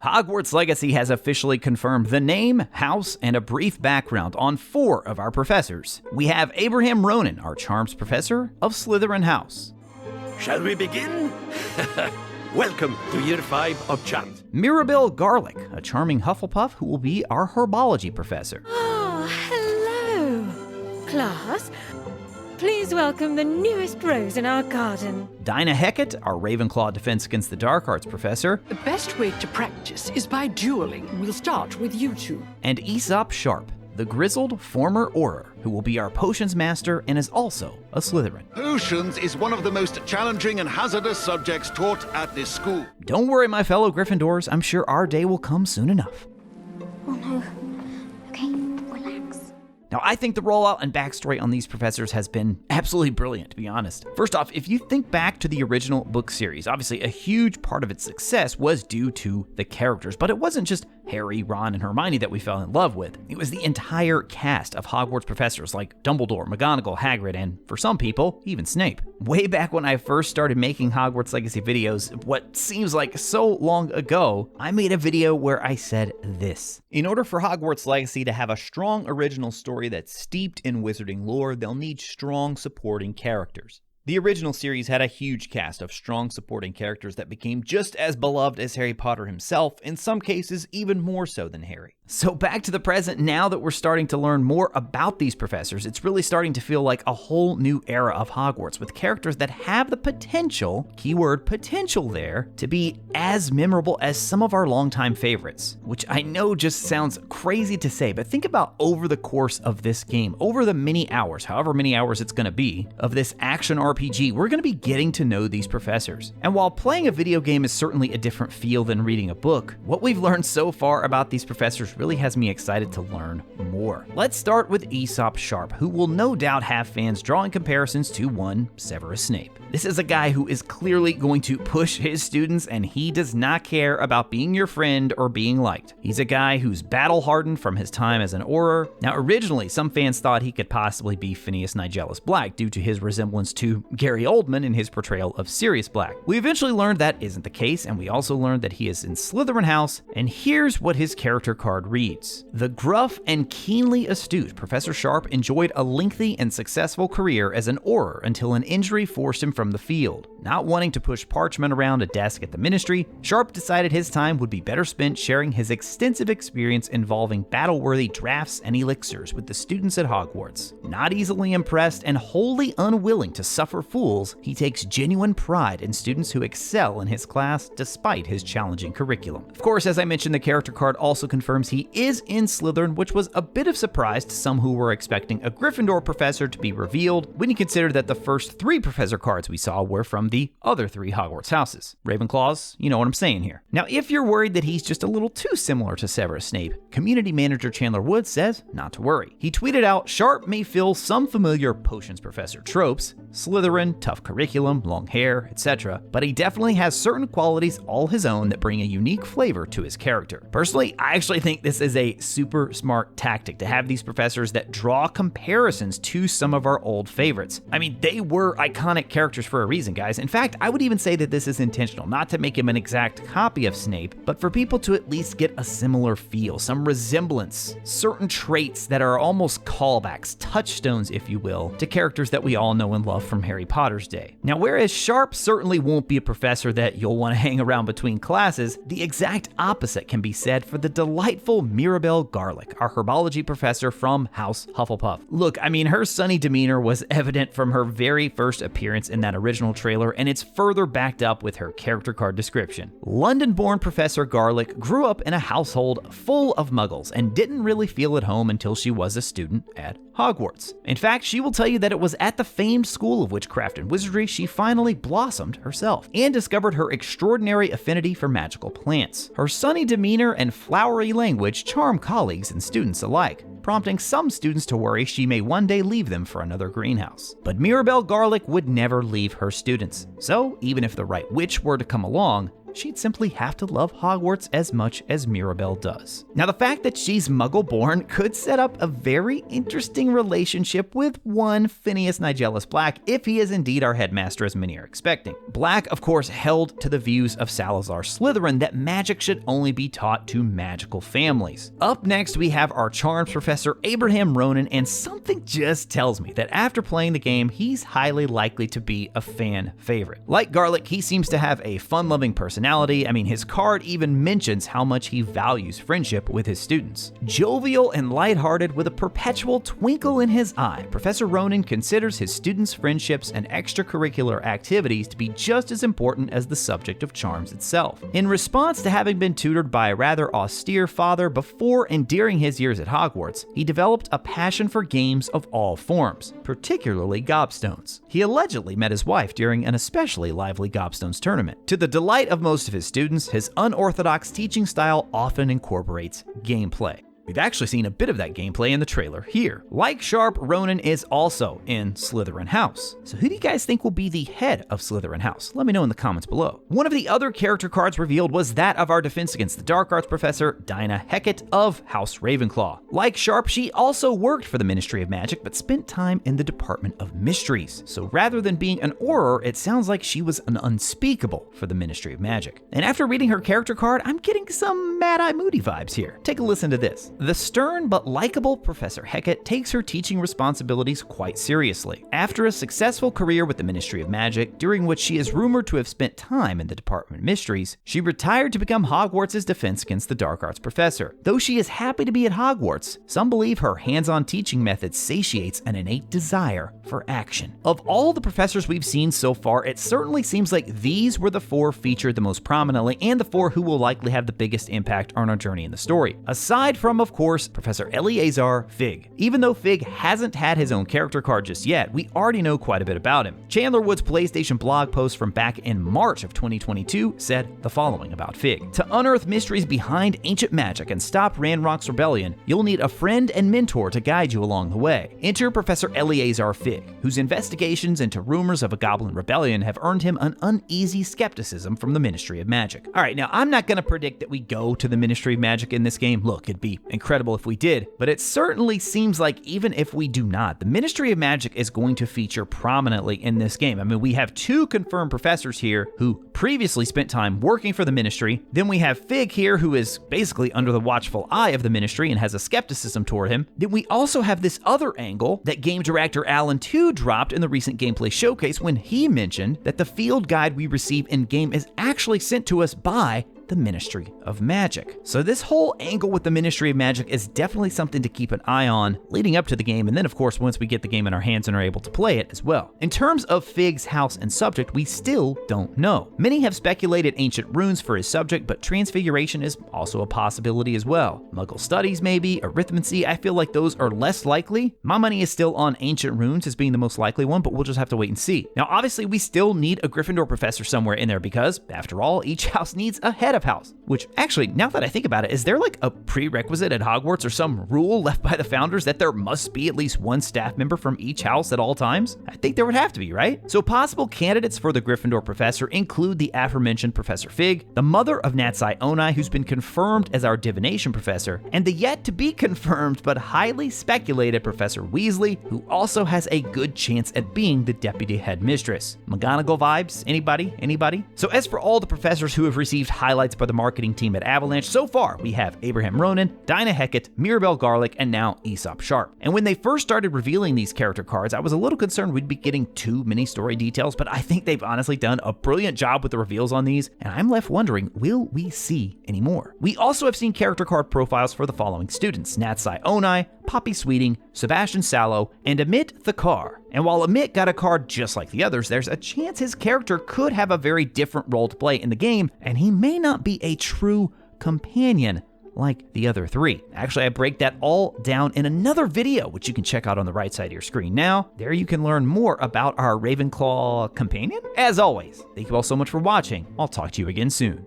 Hogwarts Legacy has officially confirmed the name, house, and a brief background on 4 of our professors. We have Abraham Ronan, our Charms Professor of Slytherin House. Shall we begin? Welcome to Year 5 of Charms. Mirabelle Garlic, a charming Hufflepuff who will be our Herbology Professor. Oh, hello, class. Please welcome the newest rose in our garden. Dinah Hecat, our Ravenclaw Defense Against the Dark Arts Professor. The best way to practice is by dueling. We'll start with you two. And Aesop Sharp, the grizzled former Auror, who will be our Potions Master and is also a Slytherin. Potions is one of the most challenging and hazardous subjects taught at this school. Don't worry, my fellow Gryffindors, I'm sure our day will come soon enough. Oh no. Okay, relax. Now, I think the rollout and backstory on these professors has been absolutely brilliant, to be honest. First off, if you think back to the original book series, obviously a huge part of its success was due to the characters, but it wasn't just Harry, Ron, and Hermione that we fell in love with. It was the entire cast of Hogwarts professors like Dumbledore, McGonagall, Hagrid, and for some people, even Snape. Way back when I first started making Hogwarts Legacy videos, what seems like so long ago, I made a video where I said this. In order for Hogwarts Legacy to have a strong original story that's steeped in wizarding lore, they'll need strong supporting characters. The original series had a huge cast of strong supporting characters that became just as beloved as Harry Potter himself, in some cases even more so than Harry. So back to the present, now that we're starting to learn more about these professors, it's really starting to feel like a whole new era of Hogwarts with characters that have the potential, keyword potential there, to be as memorable as some of our longtime favorites. Which I know just sounds crazy to say, but think about over the course of this game, over the many hours, however many hours it's gonna be, of this action RPG, we're gonna be getting to know these professors. And while playing a video game is certainly a different feel than reading a book, what we've learned so far about these professors really has me excited to learn more. Let's start with Aesop Sharp, who will no doubt have fans drawing comparisons to one Severus Snape. This is a guy who is clearly going to push his students, and he does not care about being your friend or being liked. He's a guy who's battle-hardened from his time as an Auror. Now, originally, some fans thought he could possibly be Phineas Nigellus Black due to his resemblance to Gary Oldman in his portrayal of Sirius Black. We eventually learned that isn't the case, and we also learned that he is in Slytherin House, and here's what his character card reads. The gruff and keenly astute Professor Sharp enjoyed a lengthy and successful career as an Auror until an injury forced him from the field. Not wanting to push parchment around a desk at the Ministry, Sharp decided his time would be better spent sharing his extensive experience involving battle-worthy drafts and elixirs with the students at Hogwarts. Not easily impressed and wholly unwilling to suffer fools, he takes genuine pride in students who excel in his class despite his challenging curriculum. Of course, as I mentioned, the character card also confirms he is in Slytherin, which was a bit of surprise to some who were expecting a Gryffindor professor to be revealed when you consider that the first 3 professor cards we saw were from the other 3 Hogwarts houses. Ravenclaws, you know what I'm saying here. Now, if you're worried that he's just a little too similar to Severus Snape, community manager Chandler Woods says not to worry. He tweeted out, Sharp may fill some familiar potions professor tropes, Slytherin, tough curriculum, long hair, etc., but he definitely has certain qualities all his own that bring a unique flavor to his character. Personally, I actually think this is a super smart tactic to have these professors that draw comparisons to some of our old favorites. I mean, they were iconic characters for a reason, guys. In fact, I would even say that this is intentional, not to make him an exact copy of Snape, but for people to at least get a similar feel, some resemblance, certain traits that are almost callbacks, touchstones, if you will, to characters that we all know and love from Harry Potter's day. Now, whereas Sharp certainly won't be a professor that you'll want to hang around between classes, the exact opposite can be said for the delightful Mirabelle Garlic, our Herbology professor from House Hufflepuff. Look, I mean, her sunny demeanor was evident from her very first appearance in that original trailer, and it's further backed up with her character card description. London-born Professor Garlic grew up in a household full of muggles and didn't really feel at home until she was a student at Hogwarts. In fact, she will tell you that it was at the famed School of Witchcraft and Wizardry she finally blossomed herself and discovered her extraordinary affinity for magical plants. Her sunny demeanor and flowery language charm colleagues and students alike, prompting some students to worry she may one day leave them for another greenhouse. But Mirabelle Garlic would never leave her students. So, even if the right witch were to come along, she'd simply have to love Hogwarts as much as Mirabelle does. Now, the fact that she's Muggle-born could set up a very interesting relationship with one Phineas Nigellus Black if he is indeed our headmaster, as many are expecting. Black, of course, held to the views of Salazar Slytherin that magic should only be taught to magical families. Up next, we have our charms professor, Abraham Ronan, and something just tells me that after playing the game, he's highly likely to be a fan favorite. Like Garlic, he seems to have a fun-loving personality. I mean, his card even mentions how much he values friendship with his students. Jovial and lighthearted with a perpetual twinkle in his eye, Professor Ronan considers his students' friendships and extracurricular activities to be just as important as the subject of charms itself. In response to having been tutored by a rather austere father before and during his years at Hogwarts, he developed a passion for games of all forms, particularly gobstones. He allegedly met his wife during an especially lively gobstones tournament. To the delight of most of his students, his unorthodox teaching style often incorporates gameplay. We've actually seen a bit of that gameplay in the trailer here. Like Sharp, Ronan is also in Slytherin House. So who do you guys think will be the head of Slytherin House? Let me know in the comments below. One of the other character cards revealed was that of our Defense Against the Dark Arts professor, Dinah Hecat of House Ravenclaw. Like Sharp, she also worked for the Ministry of Magic, but spent time in the Department of Mysteries. So rather than being an Auror, it sounds like she was an unspeakable for the Ministry of Magic. And after reading her character card, I'm getting some Mad Eye Moody vibes here. Take a listen to this. The stern but likable Professor Hecat takes her teaching responsibilities quite seriously. After a successful career with the Ministry of Magic, during which she is rumored to have spent time in the Department of Mysteries, she retired to become Hogwarts' Defense Against the Dark Arts professor. Though she is happy to be at Hogwarts, some believe her hands-on teaching method satiates an innate desire for action. Of all the professors we've seen so far, it certainly seems like these were the four featured the most prominently and the four who will likely have the biggest impact on our journey in the story. Aside from, of course, Professor Eleazar Fig. Even though Fig hasn't had his own character card just yet, we already know quite a bit about him. Chandler Wood's PlayStation blog post from back in March of 2022 said the following about Fig. To unearth mysteries behind ancient magic and stop Ranrock's rebellion, you'll need a friend and mentor to guide you along the way. Enter Professor Eleazar Fig, whose investigations into rumors of a goblin rebellion have earned him an uneasy skepticism from the Ministry of Magic. Alright, now I'm not going to predict that we go to the Ministry of Magic in this game. Look, it'd be incredible if we did, but it certainly seems like even if we do not, the Ministry of Magic is going to feature prominently in this game. I mean, we have two confirmed professors here who previously spent time working for the Ministry. Then we have Fig here, who is basically under the watchful eye of the Ministry and has a skepticism toward him. Then we also have this other angle that game director Alan Tude dropped in the recent gameplay showcase when he mentioned that the field guide we receive in-game is actually sent to us by the Ministry of Magic. So this whole angle with the Ministry of Magic is definitely something to keep an eye on leading up to the game, and then of course once we get the game in our hands and are able to play it as well. In terms of Fig's house and subject, we still don't know. Many have speculated ancient runes for his subject, but transfiguration is also a possibility as well. Muggle studies maybe, arithmancy, I feel like those are less likely. My money is still on ancient runes as being the most likely one, but we'll just have to wait and see. Now obviously we still need a Gryffindor professor somewhere in there because, after all, each house needs a head of house. Which actually, now that I think about it, is there like a prerequisite at Hogwarts or some rule left by the founders that there must be at least one staff member from each house at all times? I think there would have to be, right? So possible candidates for the Gryffindor professor include the aforementioned Professor Fig, the mother of Natsai Onai, who's been confirmed as our divination professor, and the yet to be confirmed but highly speculated Professor Weasley, who also has a good chance at being the deputy headmistress. McGonagall vibes? Anybody? So as for all the professors who have received highlights by the marketing team at Avalanche, so far we have Abraham Ronan, Dinah Hecat, Mirabelle Garlic, and now Aesop Sharp. And when they first started revealing these character cards, I was a little concerned we'd be getting too many story details, but I think they've honestly done a brilliant job with the reveals on these, and I'm left wondering, will we see any more? We also have seen character card profiles for the following students: Natsai Onai, Poppy Sweeting, Sebastian Sallow, and Amit Thakar. And while Amit got a card just like the others, there's a chance his character could have a very different role to play in the game, and he may not be a true companion like the other three. Actually, I break that all down in another video, which you can check out on the right side of your screen now. There you can learn more about our Ravenclaw companion. As always, thank you all so much for watching. I'll talk to you again soon.